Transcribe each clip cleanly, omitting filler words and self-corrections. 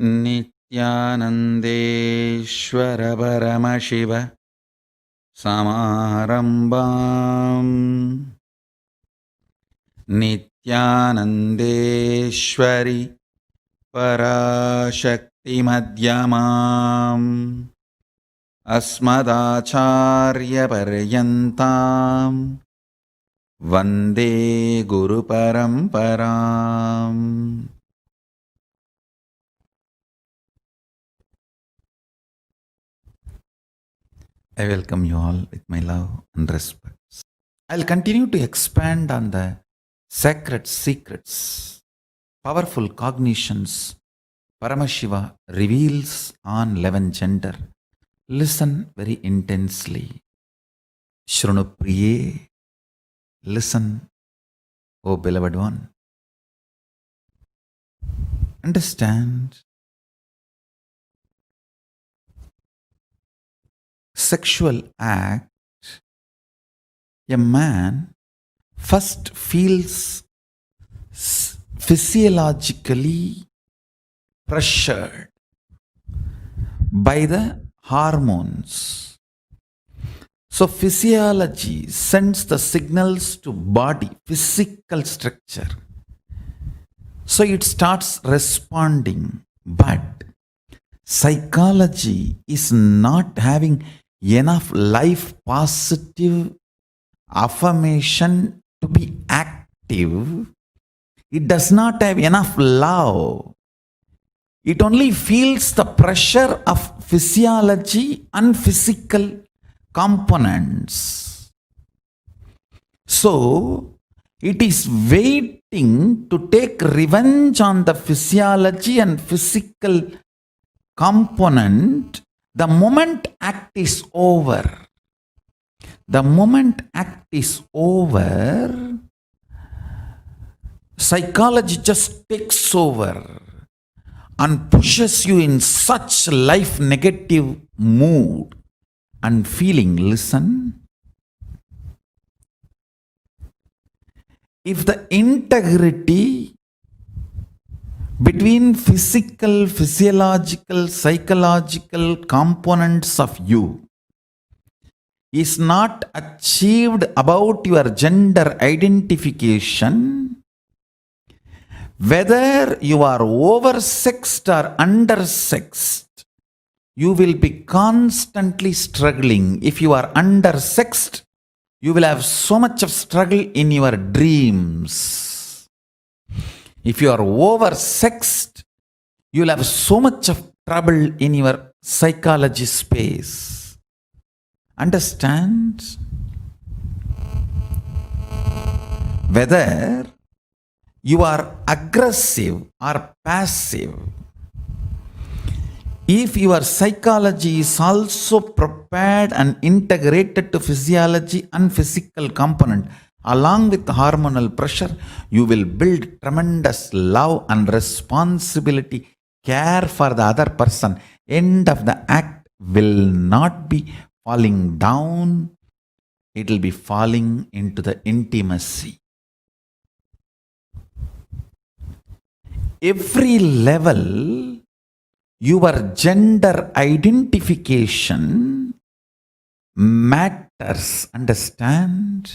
नित्यानन्देश्वर परमशिव समारम्भाम् नित्यानन्देश्वरि पराशक्तिमध्यमाम् अस्मदाचार्यपर्यन्ताम् वन्दे गुरुपरम्पराम्. I welcome you all with my love and respect. I'll continue to expand on the sacred secrets, powerful cognitions Paramashiva reveals on 11 gender. Listen very intensely. Shrunupriye, listen, O beloved one. Understand. Sexual act, a man first feels physiologically pressured by the hormones. So physiology sends the signals to body, physical structure. So it starts responding, but psychology is not having enough life positive affirmation to be active. It does not have enough love. It only feels the pressure of physiology and physical components. So it is waiting to take revenge on the physiology and physical component. The moment act is over, psychology just takes over and pushes you in such life negative mood and feeling. Listen, if the integrity between physical, physiological, psychological components of you is not achieved about your gender identification, whether you are oversexed or undersexed, you will be constantly struggling. If you are undersexed, you will have so much of struggle in your dreams. If you are oversexed, you will have so much of trouble in your psychology space. Understand? Whether you are aggressive or passive, if your psychology is also prepared and integrated to physiology and physical component, along with hormonal pressure, you will build tremendous love and responsibility, care for the other person. End of the act will not be falling down, it will be falling into the intimacy. Every level, your gender identification matters. Understand?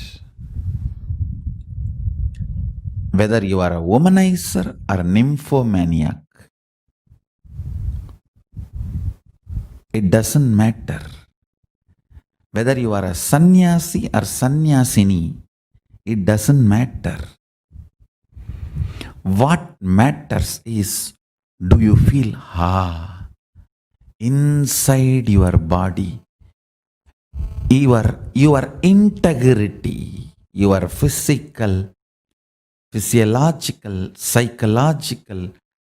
Whether you are a womanizer or a nymphomaniac, it doesn't matter. Whether you are a sannyasi or sannyasini, it doesn't matter. What matters is, do you feel inside your body, your integrity, your physical, physiological, psychological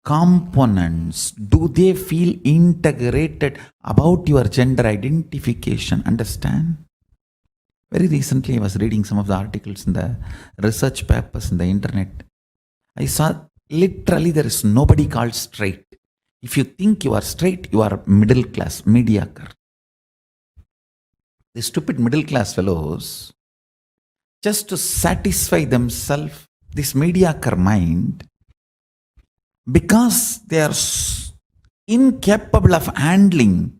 components, do they feel integrated about your gender identification? Understand? Very recently, I was reading some of the articles in the research papers in the internet. I saw literally there is nobody called straight. If you think you are straight, you are middle class, mediocre. The stupid middle class fellows, just to satisfy themselves, this mediocre mind, because they are incapable of handling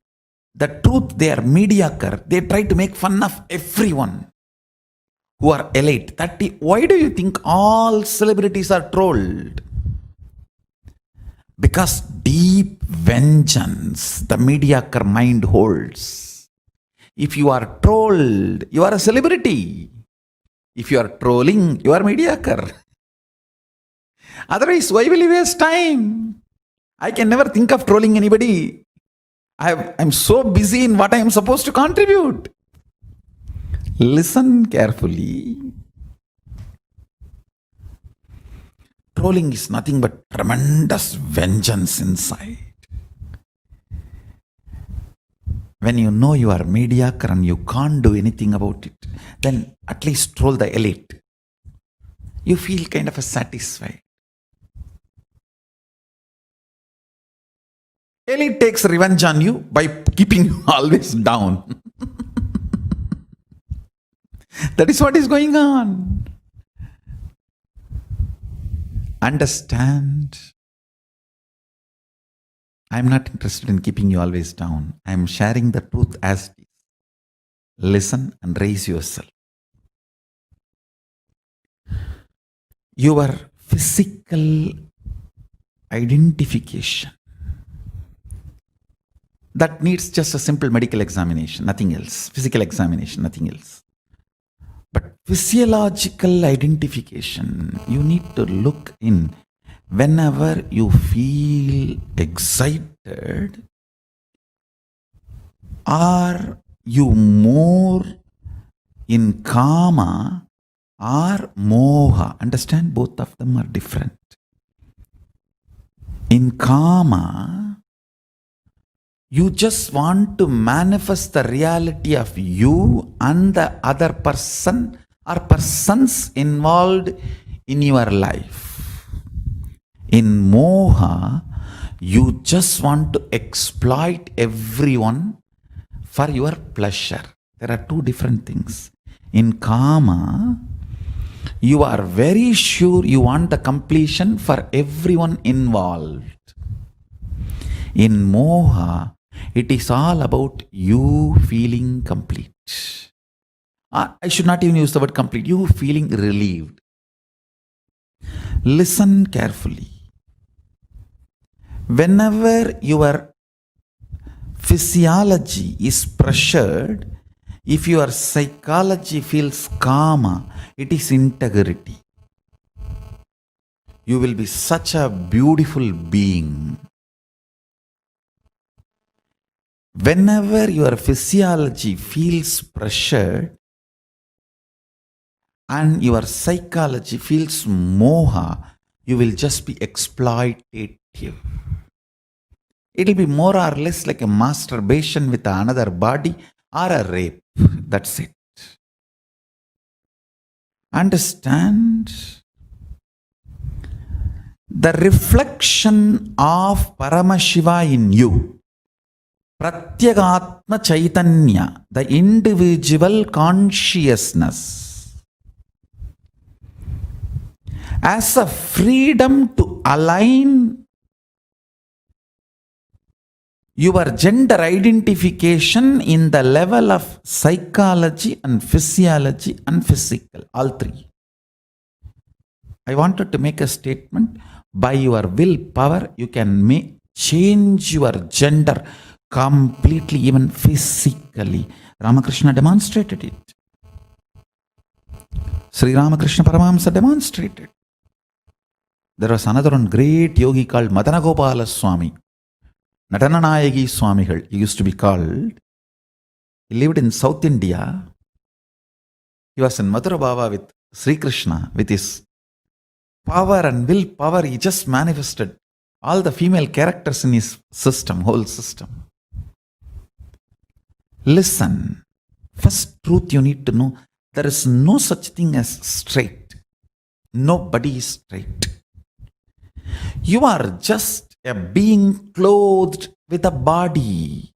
the truth. They are mediocre. They try to make fun of everyone who are elite. Why do you think all celebrities are trolled? Because deep vengeance the mediocre mind holds. If you are trolled, you are a celebrity. If you are trolling, you are mediocre. Otherwise, why will you waste time? I can never think of trolling anybody. I'm so busy in what I am supposed to contribute. Listen carefully. Trolling is nothing but tremendous vengeance inside. When you know you are mediocre and you can't do anything about it, then at least troll the elite. You feel kind of satisfied. Elite takes revenge on you by keeping you always down. That is what is going on. Understand. I am not interested in keeping you always down. I am sharing the truth as it is. Listen and raise yourself. Your physical identification, that needs just a simple medical examination, nothing else. Physical examination, nothing else. But physiological identification, you need to look in. Whenever you feel excited, are you more in kama or moha? Understand, both of them are different. In kama, you just want to manifest the reality of you and the other person or persons involved in your life. In moha, you just want to exploit everyone for your pleasure. There are two different things. In kama, you are very sure you want the completion for everyone involved. In moha, it is all about you feeling complete. I should not even use the word complete. You feeling relieved. Listen carefully. Whenever your physiology is pressured, if your psychology feels kama, it is integrity. You will be such a beautiful being. Whenever your physiology feels pressured and your psychology feels moha, you will just be exploitative. It will be more or less like a masturbation with another body or a rape. That's it. Understand? The reflection of Paramashiva in you, Pratyagatma Chaitanya, the individual consciousness, as a freedom to align your gender identification in the level of psychology and physiology and physical, all three. I wanted to make a statement. By your willpower, you can change your gender completely, even physically. Ramakrishna demonstrated it. Sri Ramakrishna Paramahamsa demonstrated. There was another one great yogi called Madanagopala Swami. Nadananayagi Swamigal, he used to be called. He lived in South India. He was in Mathura Bhava with Sri Krishna. With his power and willpower, he just manifested all the female characters in his system, whole system. Listen, first truth you need to know, there is no such thing as straight. Nobody is straight. You are just a being clothed with a body.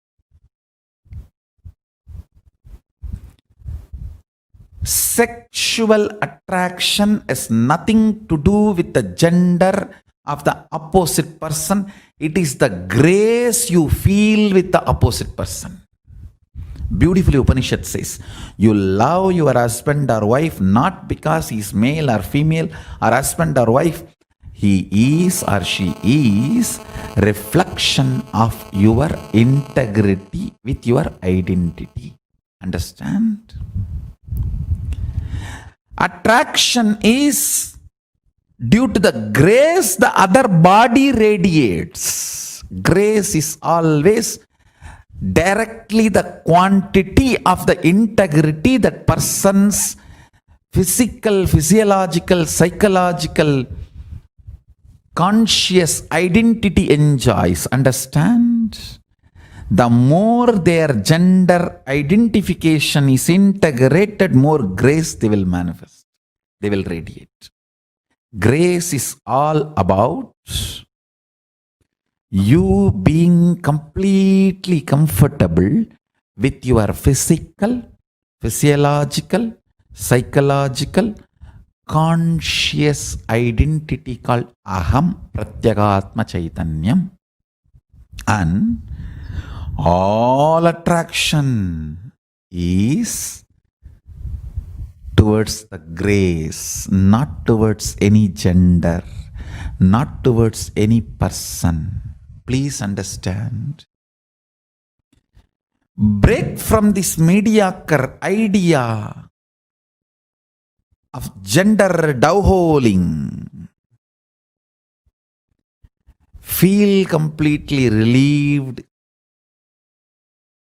Sexual attraction has nothing to do with the gender of the opposite person. It is the grace you feel with the opposite person. Beautifully, Upanishad says, you love your husband or wife not because he is male or female, or husband or wife. He is or she is reflection of your integrity with your identity. Understand? Attraction is due to the grace the other body radiates. Grace is always directly the quantity of the integrity that person's physical, physiological, psychological, conscious identity enjoys. Understand? The more their gender identification is integrated, more grace they will manifest. They will radiate. Grace is all about you being completely comfortable with your physical, physiological, psychological, conscious identity called Aham Pratyagatma Chaitanyam. And all attraction is towards the grace, not towards any gender, not towards any person. Please understand. Break from this mediocre idea of gender dowholing. Feel completely relieved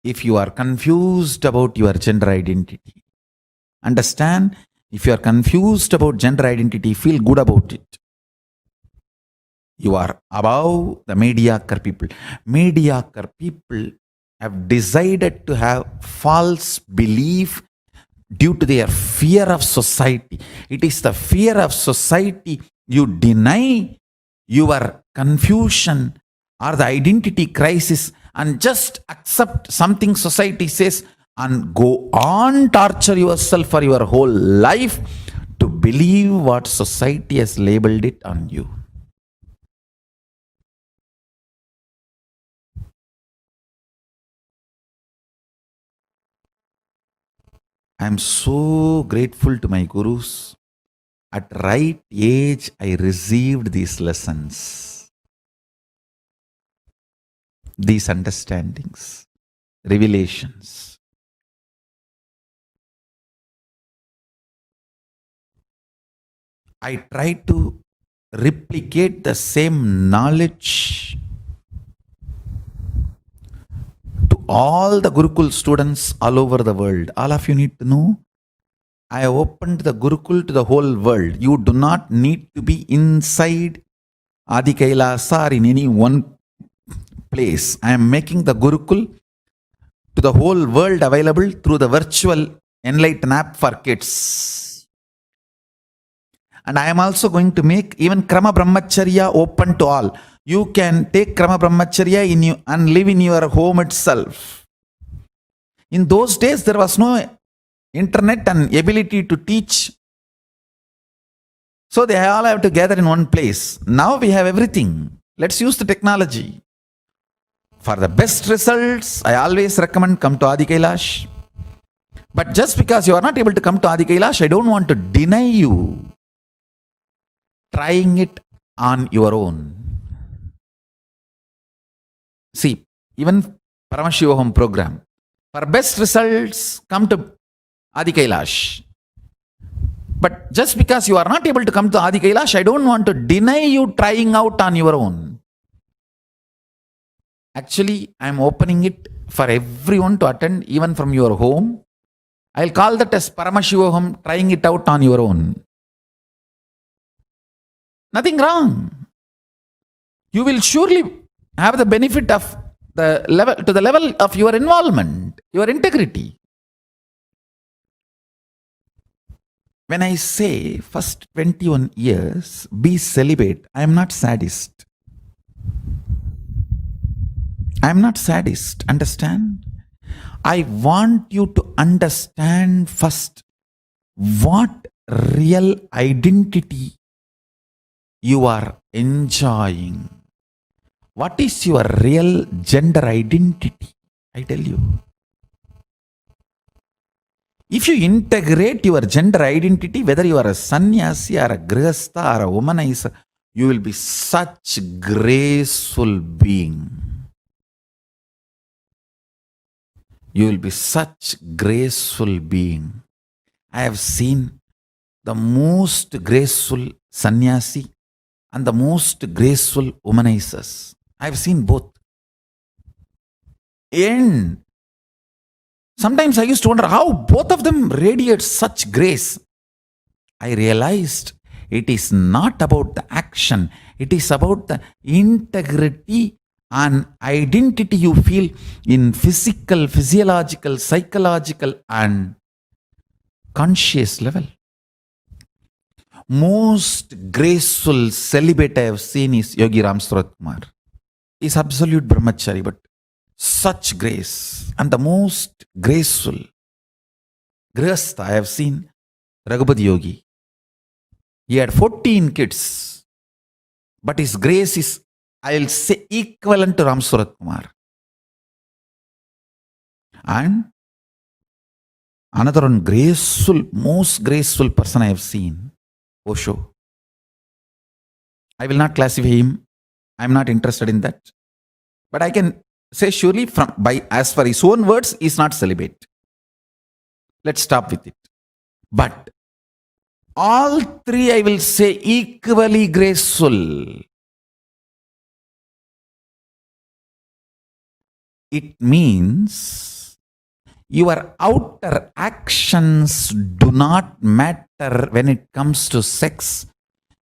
if you are confused about your gender identity. Understand, if you are confused about gender identity, feel good about it. You are above the mediocre people. Mediocre people have decided to have false belief due to their fear of society. It is the fear of society. You deny your confusion or the identity crisis and just accept something society says and go on torture yourself for your whole life to believe what society has labeled it on you. I am so grateful to my gurus. At right age, I received these lessons, these understandings, revelations. I try to replicate the same knowledge to all the Gurukul students all over the world. All of you need to know, I have opened the Gurukul to the whole world. You do not need to be inside Adi Kailasa or in any one place. I am making the Gurukul to the whole world available through the virtual Enlighten app for kids. And I am also going to make even Krama Brahmacharya open to all. You can take Krama Brahmacharya in you and live in your home itself. In those days, there was no internet and ability to teach. So they all have to gather in one place. Now we have everything. Let's use the technology. For the best results, I always recommend come to Adi Kailash. But just because you are not able to come to Adi Kailash, I don't want to deny you trying it on your own. See, even Paramashivoham program. For best results, come to Adi Kailash. But just because you are not able to come to Adi Kailash, I don't want to deny you trying out on your own. Actually, I am opening it for everyone to attend, even from your home. I'll call that as Paramashivoham, trying it out on your own. Nothing wrong. You will surely have the benefit of the level of your involvement, your integrity. When I say first 21 years, be celibate, I am not sadist. I am not sadist, understand? I want you to understand first what real identity you are enjoying. What is your real gender identity? I tell you. If you integrate your gender identity, whether you are a sannyasi or a grihastha or a womanizer, you will be such graceful being. You will be such graceful being. I have seen the most graceful sannyasi and the most graceful womanizers. I have seen both. And sometimes I used to wonder how both of them radiate such grace. I realized it is not about the action, it is about the integrity and identity you feel in physical, physiological, psychological, and conscious level. Most graceful celibate I have seen is Yogi Ram Surat Kumar. He's absolute brahmachari, but such grace. And the most graceful grihastha I have seen, Raghupati Yogi. He had 14 kids, but his grace is, I'll say, equivalent to Ram Surat Kumar. And another one graceful, most graceful person I have seen, Osho. I will not classify him. I am not interested in that. But I can say surely as per his own words, he is not celibate. Let's stop with it. But all three, I will say, equally graceful. It means your outer actions do not matter when it comes to sex.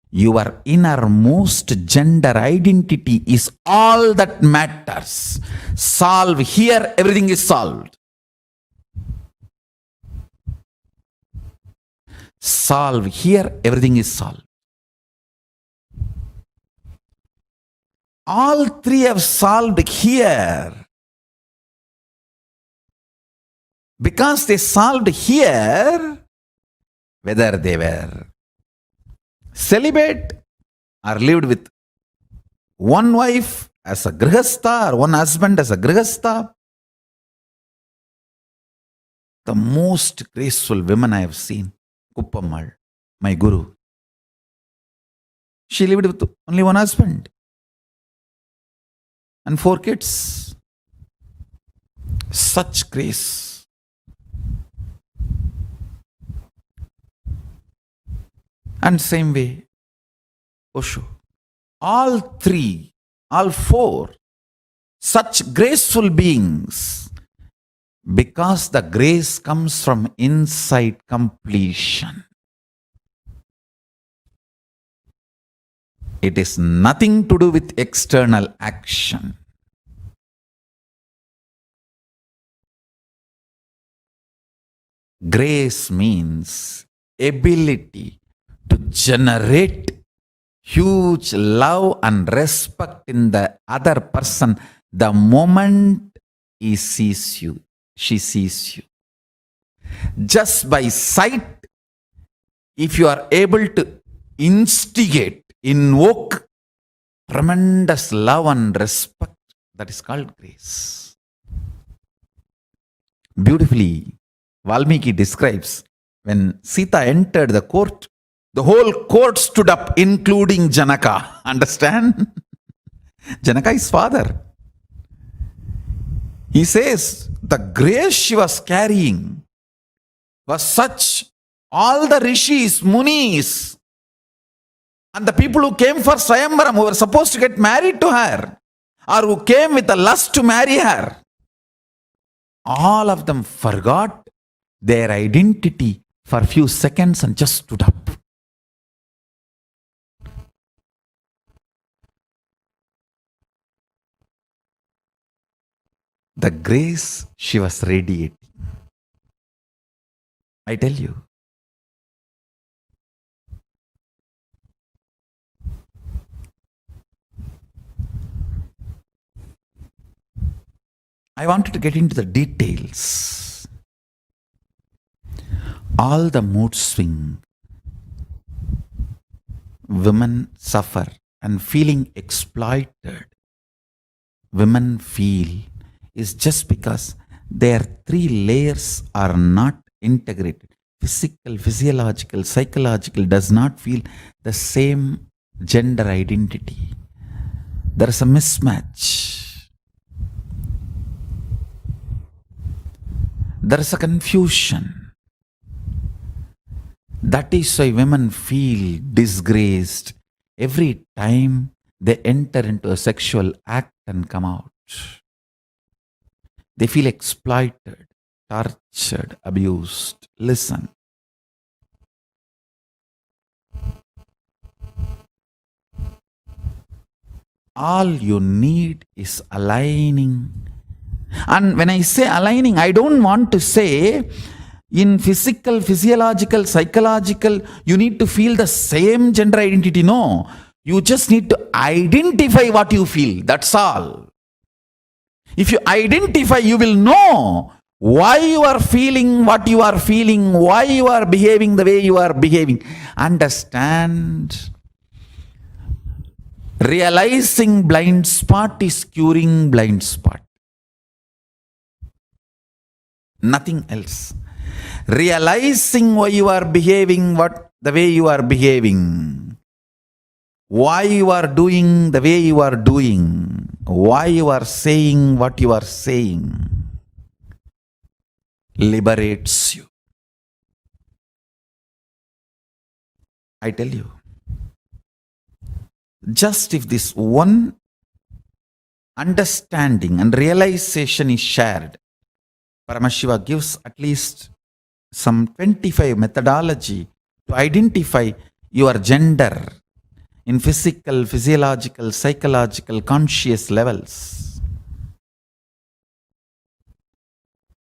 Your innermost gender identity is all that matters. Solve here, everything is solved. Solve here, everything is solved. All three have solved here. Because they solved here, whether they were celibate or lived with one wife as a grihastha or one husband as a grihastha. The most graceful women I have seen, Kuppammal, my guru. She lived with only one husband and 4 kids. Such grace. And same way, Osho. All 3, all 4, such graceful beings, because the grace comes from inside completion. It is nothing to do with external action. Grace means ability to generate huge love and respect in the other person the moment he sees you, she sees you. Just by sight, if you are able to instigate, invoke tremendous love and respect, that is called grace. Beautifully, Valmiki describes when Sita entered the court, the whole court stood up, including Janaka. Understand? Janaka is father. He says the grace she was carrying was such, all the rishis, munis, and the people who came for Swayamvaram, who were supposed to get married to her, or who came with a lust to marry her, all of them forgot their identity for a few seconds and just stood up. The grace she was radiating. I tell you. I wanted to get into the details. All the mood swing women suffer and feeling exploited, women feel, is just because their three layers are not integrated. Physical, physiological, psychological does not feel the same gender identity. There is a mismatch. There is a confusion. That is why women feel disgraced every time they enter into a sexual act and come out. They feel exploited, tortured, abused. Listen. All you need is aligning. And when I say aligning, I don't want to say in physical, physiological, psychological, you need to feel the same gender identity. No. You just need to identify what you feel. That's all. If you identify, you will know why you are feeling what you are feeling, why you are behaving the way you are behaving. Understand? Realizing blind spot is curing blind spot. Nothing else. Realizing why you are behaving the way you are behaving, why you are doing the way you are doing, why you are saying what you are saying, liberates you. I tell you, just if this one understanding and realization is shared, Paramashiva gives at least some 25 methodology to identify your gender in physical, physiological, psychological, conscious levels.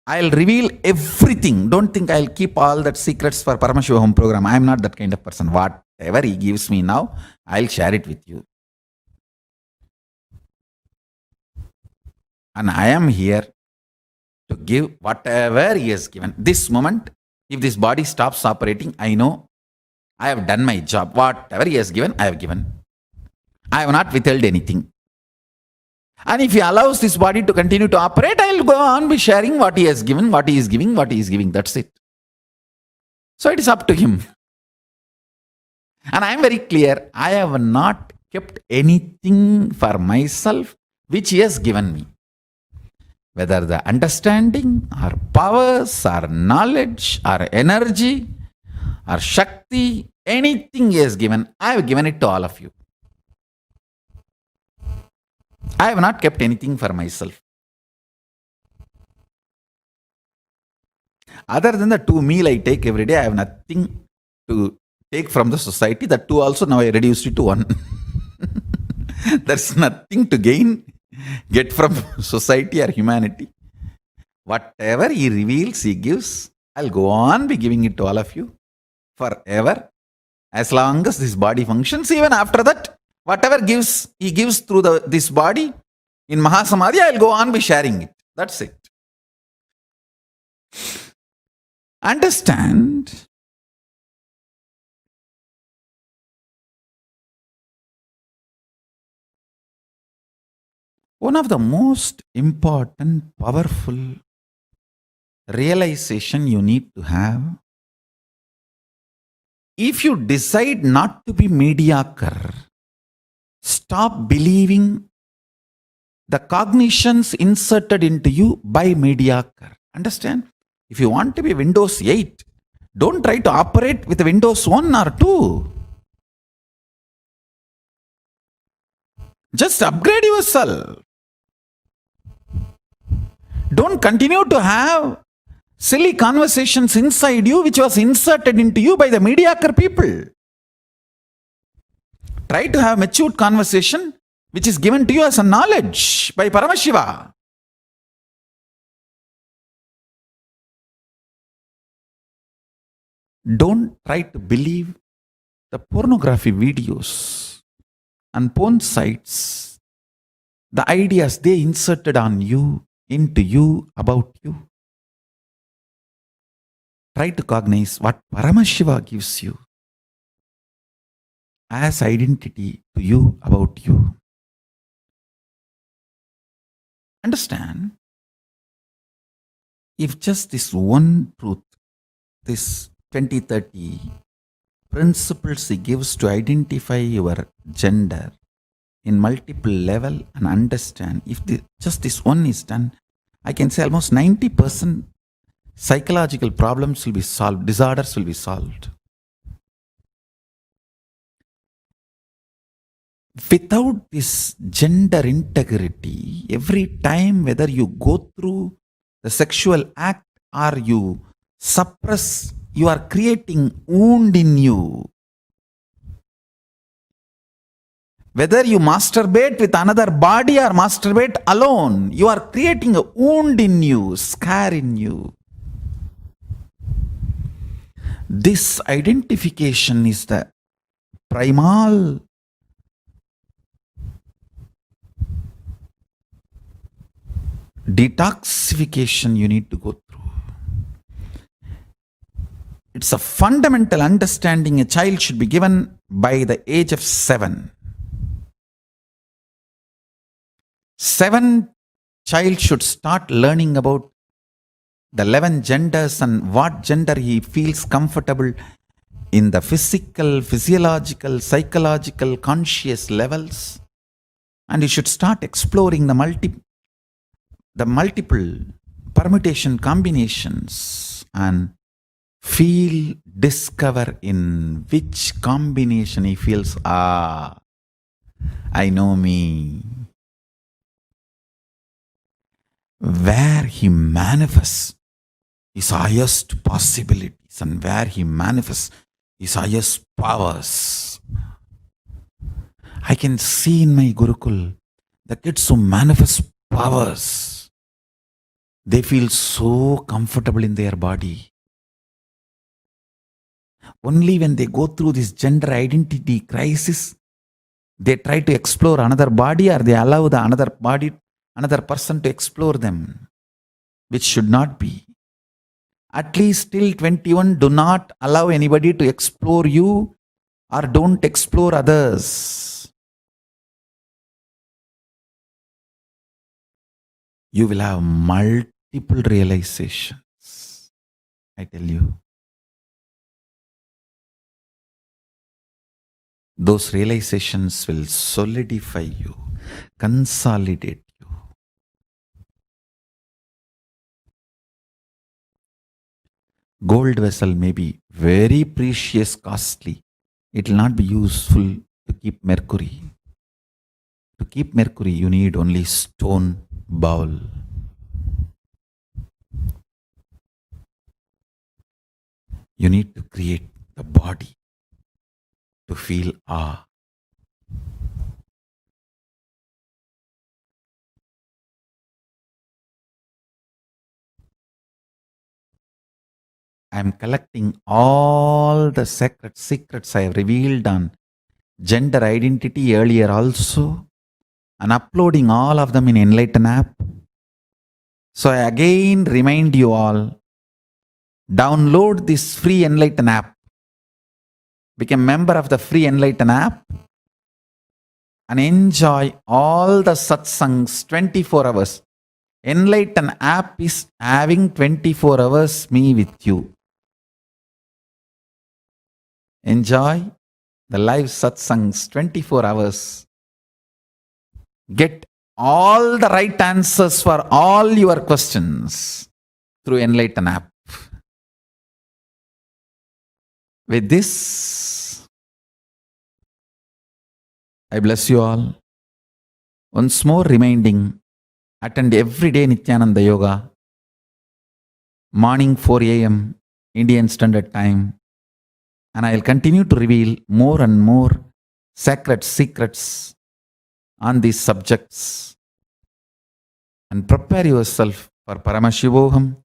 I'll reveal everything. Don't think I'll keep all that secrets for Paramashiva home program. I'm not that kind of person. Whatever he gives me now, I'll share it with you. And I am here to give whatever he has given. This moment, if this body stops operating, I know I have done my job. Whatever he has given, I have given. I have not withheld anything. And if he allows this body to continue to operate, I will go on be sharing what he has given, what he is giving, what he is giving. That's it. So it is up to him. And I am very clear, I have not kept anything for myself which he has given me. Whether the understanding, or powers, or knowledge, or energy, or Shakti, anything he has given, I have given it to all of you. I have not kept anything for myself. Other than the 2 meals I take every day, I have nothing to take from the society. That 2 also now I reduced it to 1. There's nothing to get from society or humanity. Whatever he reveals, he gives. I'll go on be giving it to all of you forever. As long as this body functions, even after that, whatever he gives through this body in Mahasamadhi, I'll go on be sharing it. That's it. Understand? One of the most important, powerful realization you need to have, if you decide not to be mediocre, stop believing the cognitions inserted into you by mediocre. Understand? If you want to be Windows 8, don't try to operate with Windows 1 or 2. Just upgrade yourself. Don't continue to have silly conversations inside you which was inserted into you by the mediocre people. Try to have matured conversation which is given to you as a knowledge by Paramashiva. Don't try to believe the pornography videos and porn sites, the ideas they inserted on you, into you, about you. Try to cognize what Paramashiva gives you. as identity to you about you. Understand? If just this one truth, this 2030 principles he gives to identify your gender in multiple level and understand, if just this one is done, I can say almost 90% psychological problems will be solved, disorders will be solved. Without this gender integrity, every time whether you go through the sexual act or you suppress, you are creating wound in you. Whether you masturbate with another body or masturbate alone, you are creating a wound in you, scar in you. This identification is the primal detoxification you need to go through. It's a fundamental understanding a child should be given by the age of 7. 7, child should start learning about the 11 genders and what gender he feels comfortable in the physical, physiological, psychological, conscious levels. And he should start exploring the multiple permutation combinations and discover in which combination he feels, I know me. Where he manifests his highest possibilities and where he manifests his highest powers. I can see in my Gurukul the kids who manifest powers, they feel so comfortable in their body. Only when they go through this gender identity crisis, they try to explore another body or they allow the another person to explore them, which should not be. At least till 21, do not allow anybody to explore you or don't explore others. You will have multiple realizations, I tell you. Those realizations will solidify you, consolidate you. Gold vessel may be very precious, costly. It will not be useful to keep mercury. To keep mercury, you need only stone bowl. You need to create the body to feel awe. I am collecting all the secrets I have revealed on gender identity earlier also and uploading all of them in Enlighten app. So I again remind you all, download this free Enlighten app. Become member of the free Enlighten app and enjoy all the satsangs 24 hours. Enlighten app is having 24 hours me with you. Enjoy the live satsangs 24 hours. Get all the right answers for all your questions through Enlighten app. With this, I bless you all. Once more reminding, attend every day Nityananda Yoga, morning 4 a.m. Indian Standard Time. And I will continue to reveal more and more sacred secrets on these subjects. And prepare yourself for Paramashivoham